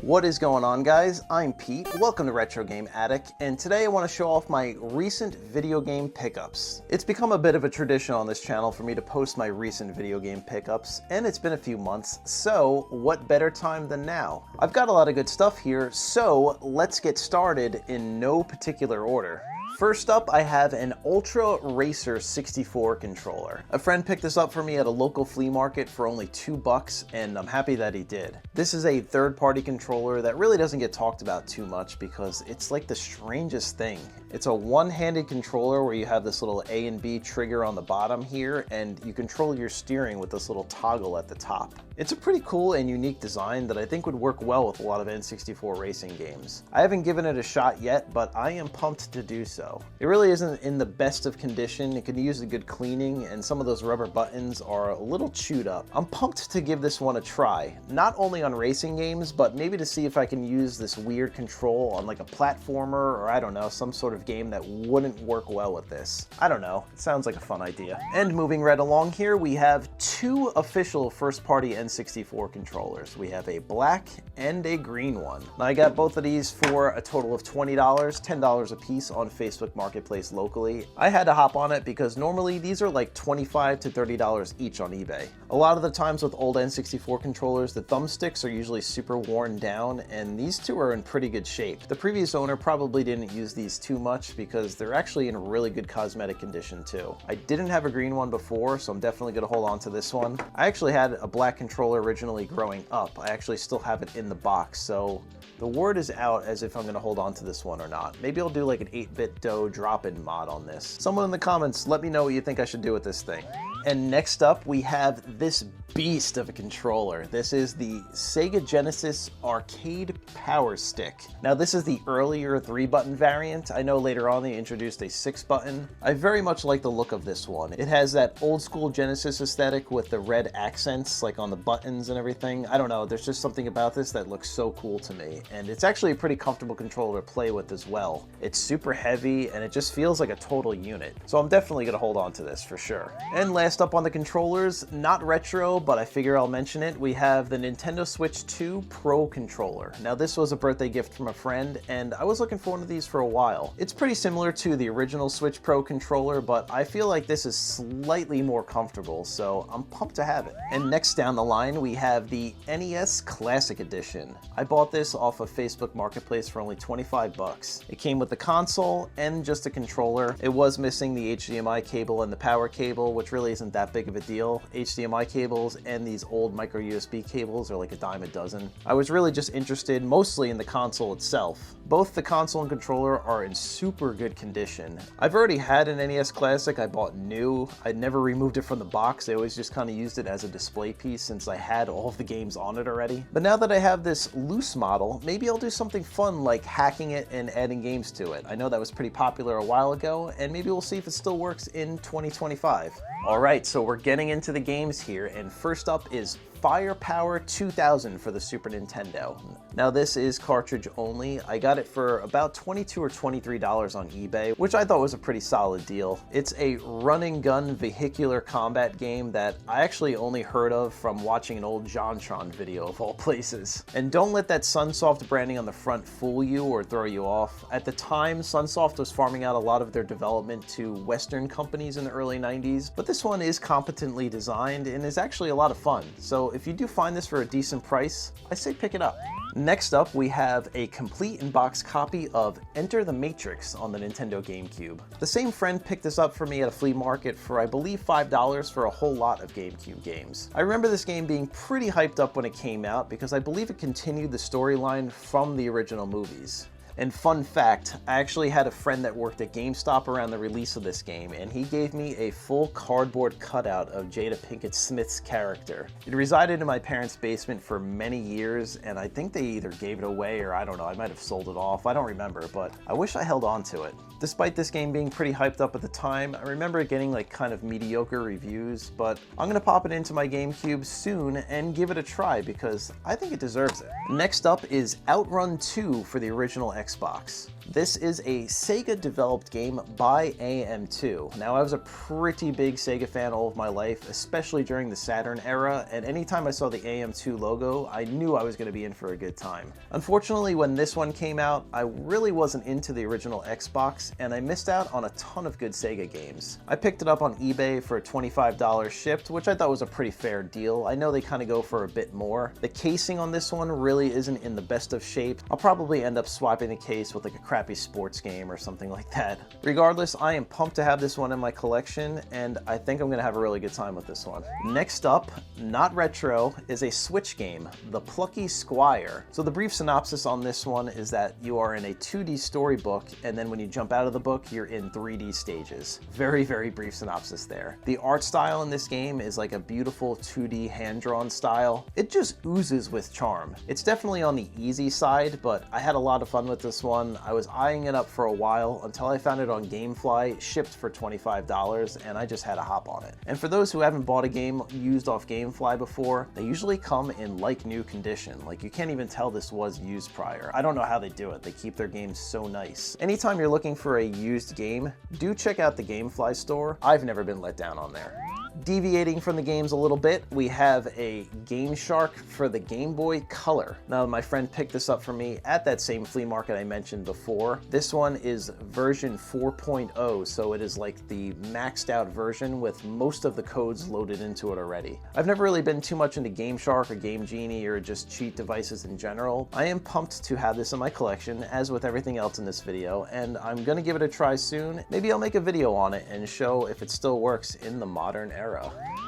What is going on, guys? I'm Pete, welcome to Retro Game Addict, and today I want to show off my recent video game pickups. It's become a bit of a tradition on this channel for me to post my recent video game pickups, and it's been a few months, so what better time than now? I've got a lot of good stuff here, so let's get started in no particular order. First up, I have an Ultra Racer 64 controller. A friend picked this up for me at a local flea market for only $2, and I'm happy that he did. This is a third-party controller that really doesn't get talked about too much because it's like the strangest thing. It's a one-handed controller where you have this little A and B trigger on the bottom here, and you control your steering with this little toggle at the top. It's a pretty cool and unique design that I think would work well with a lot of N64 racing games. I haven't given it a shot yet, but I am pumped to do so. It really isn't in the best of condition. It could use a good cleaning, and some of those rubber buttons are a little chewed up. I'm pumped to give this one a try, not only on racing games, but maybe to see if I can use this weird control on like a platformer or I don't know, some sort of game that wouldn't work well with this. I don't know, it sounds like a fun idea. And moving right along here, we have two official first-party N64 controllers. We have a black and a green one. Now I got both of these for a total of $20, $10 a piece on Facebook Marketplace locally. I had to hop on it because normally these are like $25 to $30 each on eBay. A lot of the times with old N64 controllers, the thumbsticks are usually super worn down, and these two are in pretty good shape. The previous owner probably didn't use these too much because they're actually in really good cosmetic condition too. I didn't have a green one before, so I'm definitely gonna hold on to this one. I actually had a black controller originally growing up. I actually still have it in the box, so the word is out as if I'm gonna hold on to this one or not. Maybe I'll do like an 8-bit dough drop-in mod on this. Someone in the comments, let me know what you think I should do with this thing. And next up, we have this beast of a controller. This is the Sega Genesis Arcade Power Stick. Now this is the earlier 3-button variant. I know later on they introduced a 6-button. I very much like the look of this one. It has that old school Genesis aesthetic with the red accents like on the buttons and everything. I don't know, there's just something about this that looks so cool to me. And it's actually a pretty comfortable controller to play with as well. It's super heavy and it just feels like a total unit. So I'm definitely gonna hold on to this for sure. And last up on the controllers, not retro, but I figure I'll mention it, we have the Nintendo Switch 2 Pro controller. Now this was a birthday gift from a friend, and I was looking for one of these for a while. It's pretty similar to the original Switch Pro controller, but I feel like this is slightly more comfortable, so I'm pumped to have it. And next down the line, we have the NES Classic Edition. I bought this off of Facebook Marketplace for only $25. It came with the console and just a controller. It was missing the HDMI cable and the power cable, which really isn't that big of a deal. HDMI cables and these old micro USB cables are like a dime a dozen. I was really just interested mostly in the console itself. Both the console and controller are in super good condition. I've already had an NES Classic I bought new. I'd never removed it from the box. I always just kind of used it as a display piece since I had all of the games on it already. But now that I have this loose model, maybe I'll do something fun like hacking it and adding games to it. I know that was pretty popular a while ago, and maybe we'll see if it still works in 2025. Alright, so we're getting into the games here, and first up is Firepower 2000 for the Super Nintendo. Now this is cartridge only. I got it for about $22 or $23 on eBay, which I thought was a pretty solid deal. It's a run and gun vehicular combat game that I actually only heard of from watching an old JonTron video of all places. And don't let that Sunsoft branding on the front fool you or throw you off. At the time, Sunsoft was farming out a lot of their development to Western companies in the early 90s, but this one is competently designed and is actually a lot of fun. So if you do find this for a decent price, I say pick it up. Next up, we have a complete in-box copy of Enter the Matrix on the Nintendo GameCube. The same friend picked this up for me at a flea market for I believe $5 for a whole lot of GameCube games. I remember this game being pretty hyped up when it came out because I believe it continued the storyline from the original movies. And fun fact, I actually had a friend that worked at GameStop around the release of this game, and he gave me a full cardboard cutout of Jada Pinkett Smith's character. It resided in my parents' basement for many years, and I think they either gave it away or I don't know, I might have sold it off, I don't remember, but I wish I held on to it. Despite this game being pretty hyped up at the time, I remember it getting like kind of mediocre reviews, but I'm gonna pop it into my GameCube soon and give it a try because I think it deserves it. Next up is OutRun 2 for the original Xbox Xbox. This is a Sega developed game by AM2. Now, I was a pretty big Sega fan all of my life, especially during the Saturn era, and anytime I saw the AM2 logo, I knew I was going to be in for a good time. Unfortunately, when this one came out, I really wasn't into the original Xbox, and I missed out on a ton of good Sega games. I picked it up on eBay for $25 shipped, which I thought was a pretty fair deal. I know they kind of go for a bit more. The casing on this one really isn't in the best of shape. I'll probably end up swapping the case with like a crappy sports game or something like that. Regardless, I am pumped to have this one in my collection, and I think I'm going to have a really good time with this one. Next up, not retro, is a Switch game, the Plucky Squire. So the brief synopsis on this one is that you are in a 2D storybook, and then when you jump out of the book, you're in 3D stages. Very, very brief synopsis there. The art style in this game is like a beautiful 2D hand-drawn style. It just oozes with charm. It's definitely on the easy side, but I had a lot of fun with this one. I was eyeing it up for a while until I found it on GameFly, shipped for $25, and I just had to hop on it. And for those who haven't bought a game used off GameFly before, they usually come in like new condition. Like, you can't even tell this was used prior. I don't know how they do it. They keep their games so nice. Anytime you're looking for a used game, do check out the GameFly store. I've never been let down on there. Deviating from the games a little bit, we have a GameShark for the Game Boy Color. Now, my friend picked this up for me at that same flea market I mentioned before. This one is version 4.0, so it is like the maxed out version with most of the codes loaded into it already. I've never really been too much into GameShark or Game Genie or just cheat devices in general. I am pumped to have this in my collection, as with everything else in this video, and I'm gonna give it a try soon. Maybe I'll make a video on it and show if it still works in the modern era.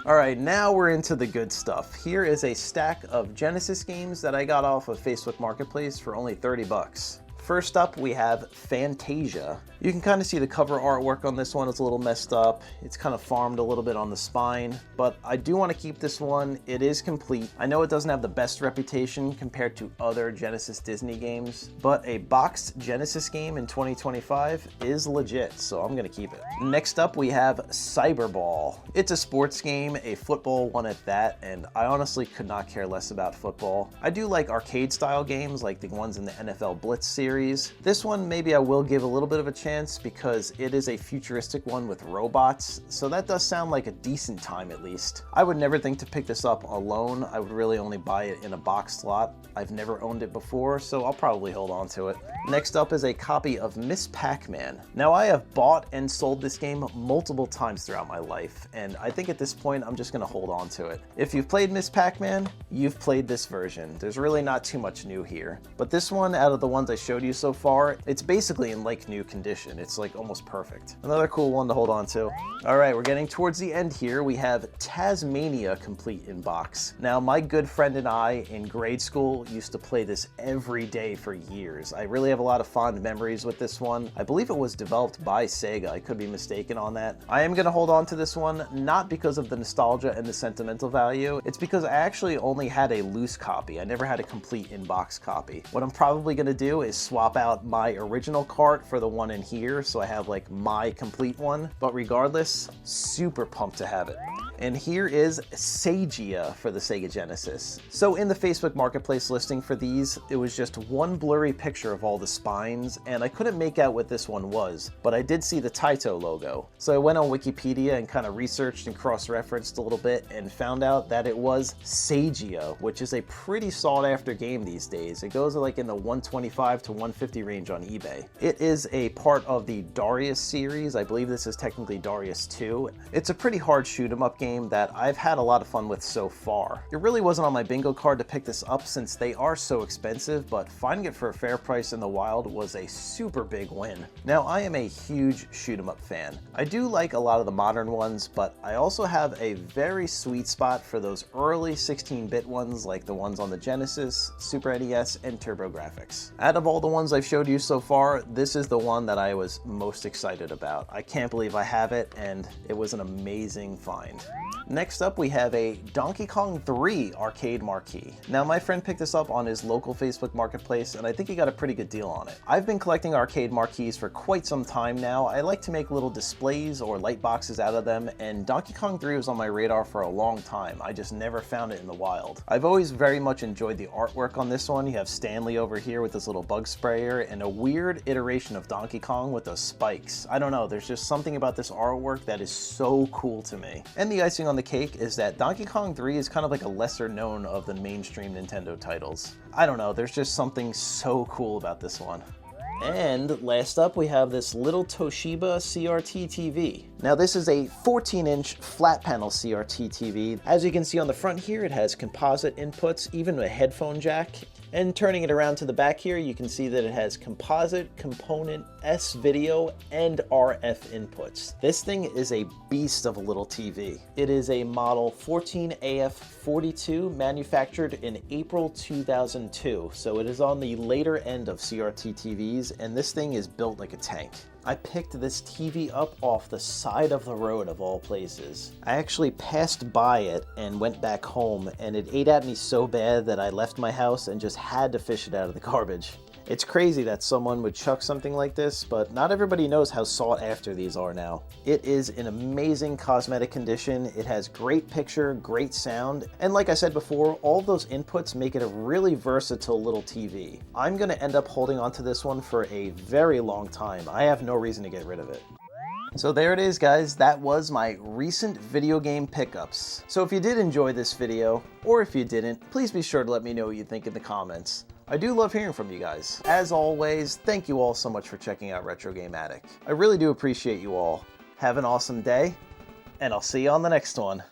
Alright, now we're into the good stuff. Here is a stack of Genesis games that I got off of Facebook Marketplace for only 30 bucks. First up, we have Fantasia. You can kind of see the cover artwork on this one is a little messed up. It's kind of farmed a little bit on the spine, but I do want to keep this one. It is complete. I know it doesn't have the best reputation compared to other Genesis Disney games, but a boxed Genesis game in 2025 is legit, so I'm going to keep it. Next up, we have Cyberball. It's a sports game, a football one at that, and I honestly could not care less about football. I do like arcade style games like the ones in the NFL Blitz series. This one maybe I will give a little bit of a chance because it is a futuristic one with robots, so that does sound like a decent time at least. I would never think to pick this up alone. I would really only buy it in a box slot. I've never owned it before, so I'll probably hold on to it. Next up is a copy of Miss Pac-Man. Now, I have bought and sold this game multiple times throughout my life, and I think at this point I'm just going to hold on to it. If you've played Miss Pac-Man, you've played this version. There's really not too much new here, but this one, out of the ones I showed you so far, it's basically in like new condition. It's like almost perfect. Another cool one to hold on to. All right, we're getting towards the end here. We have Taz-Mania complete in box. Now, my good friend and I in grade school used to play this every day for years. I really have a lot of fond memories with this one. I believe it was developed by Sega. I could be mistaken on that. I am going to hold on to this one, not because of the nostalgia and the sentimental value. It's because I actually only had a loose copy. I never had a complete in-box copy. What I'm probably going to do is swap out my original cart for the one in here, so I have like my complete one. But regardless, super pumped to have it. And here is Sagaia for the Sega Genesis. So in the Facebook Marketplace listing for these, it was just one blurry picture of all the spines, and I couldn't make out what this one was, but I did see the Taito logo. So I went on Wikipedia and kind of researched and cross-referenced a little bit and found out that it was Sagaia, which is a pretty sought-after game these days. It goes like in the 125 to 150 range on eBay. It is a part of the Darius series. I believe this is technically Darius 2. It's a pretty hard shoot-'em-up game that I've had a lot of fun with so far. It really wasn't on my bingo card to pick this up since they are so expensive, but finding it for a fair price in the wild was a super big win. Now, I am a huge shoot-'em-up fan. I do like a lot of the modern ones, but I also have a very sweet spot for those early 16-bit ones like the ones on the Genesis, Super NES, and TurboGrafx. Out of all the ones I've showed you so far, this is the one that I was most excited about. I can't believe I have it, and it was an amazing find. Next up, we have a Donkey Kong 3 arcade marquee. Now, my friend picked this up on his local Facebook marketplace, and I think he got a pretty good deal on it. I've been collecting arcade marquees for quite some time now. I like to make little displays or light boxes out of them, and Donkey Kong 3 was on my radar for a long time. I just never found it in the wild. I've always very much enjoyed the artwork on this one. You have Stanley over here with this little bug sprayer, and a weird iteration of Donkey Kong with those spikes. I don't know, there's just something about this artwork that is so cool to me. And the icing on the cake is that Donkey Kong 3 is kind of like a lesser known of the mainstream Nintendo titles. I don't know, there's just something so cool about this one. And last up, we have this little Toshiba CRT TV. Now, this is a 14-inch flat panel CRT TV. As you can see on the front here, it has composite inputs, even a headphone jack. And turning it around to the back here, you can see that it has composite, component, S-video, and RF inputs. This thing is a beast of a little TV. It is a model 14AF42 manufactured in April 2002, so it is on the later end of CRT TVs, and this thing is built like a tank. I picked this TV up off the side of the road of all places. I actually passed by it and went back home, and it ate at me so bad that I left my house and just had to fish it out of the garbage. It's crazy that someone would chuck something like this, but not everybody knows how sought after these are now. It is in amazing cosmetic condition, it has great picture, great sound, and like I said before, all of those inputs make it a really versatile little TV. I'm gonna end up holding onto this one for a very long time. I have no reason to get rid of it. So there it is, guys. That was my recent video game pickups. So if you did enjoy this video, or if you didn't, please be sure to let me know what you think in the comments. I do love hearing from you guys. As always, thank you all so much for checking out Retro Game Attic. I really do appreciate you all. Have an awesome day, and I'll see you on the next one.